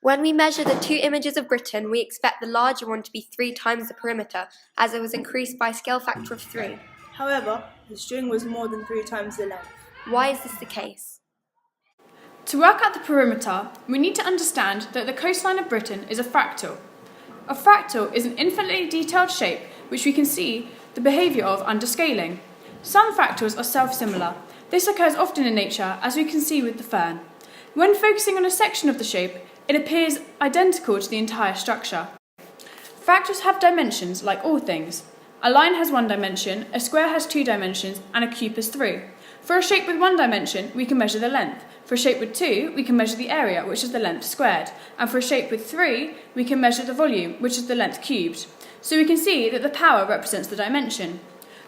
When we measure the two images of Britain, we expect the larger one to be 3 times the perimeter, as it was increased by a scale factor of 3. However, the string was more than 3 times the length. Why is this the case? To work out the perimeter, we need to understand that the coastline of Britain is a fractal. A fractal is an infinitely detailed shape which we can see the behaviour of under scaling. Some fractals are self-similar. This occurs often in nature, as we can see with the fern. When focusing on a section of the shape, it appears identical to the entire structure. Fractals have dimensions like all things. A line has 1 dimension, a square has 2 dimensions, and a cube has 3. For a shape with 1 dimension, we can measure the length. For a shape with 2, we can measure the area, which is the length squared. And for a shape with 3, we can measure the volume, which is the length cubed. So we can see that the power represents the dimension.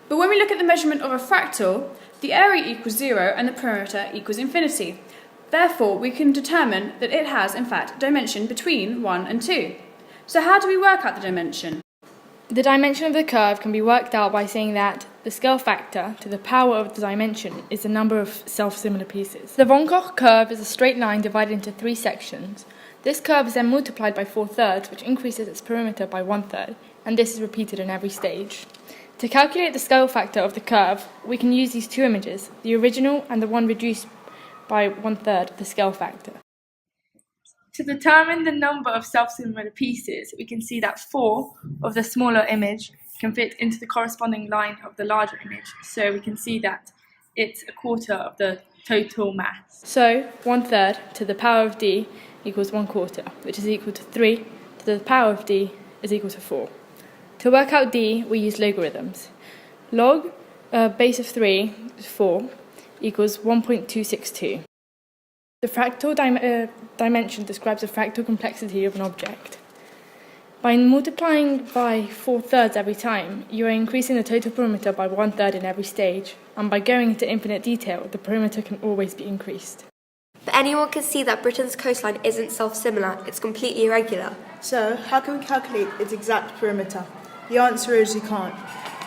But when we look at the measurement of a fractal, the area equals 0 and the perimeter equals infinity. Therefore, we can determine that it has, in fact, a dimension between 1 and 2. So how do we work out the dimension? The dimension of the curve can be worked out by saying that the scale factor to the power of the dimension is the number of self-similar pieces. The von Koch curve is a straight line divided into 3 sections. This curve is then multiplied by 4/3, which increases its perimeter by 1/3, and this is repeated in every stage. To calculate the scale factor of the curve, we can use these 2 images, the original and the one reduced by 1/3 of the scale factor. To determine the number of self-similar pieces, we can see that 4 of the smaller image can fit into the corresponding line of the larger image. So we can see that it's 1/4 of the total mass. So 1/3 to the power of d equals 1/4, which is equal to 3 to the power of d is equal to 4. To work out d, we use logarithms. Log base of 3 is 4 equals 1.262. The fractal dimension describes the fractal complexity of an object. By multiplying by 4/3 every time, you are increasing the total perimeter by 1/3 in every stage, and by going into infinite detail, the perimeter can always be increased. But anyone can see that Britain's coastline isn't self-similar, it's completely irregular. So, how can we calculate its exact perimeter? The answer is you can't.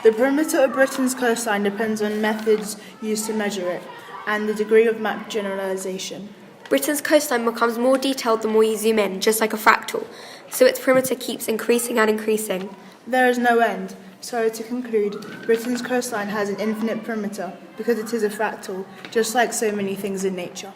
The perimeter of Britain's coastline depends on methods used to measure it, and the degree of map generalization. Britain's coastline becomes more detailed the more you zoom in, just like a fractal, so its perimeter keeps increasing and increasing. There is no end. So, to conclude, Britain's coastline has an infinite perimeter because it is a fractal, just like so many things in nature.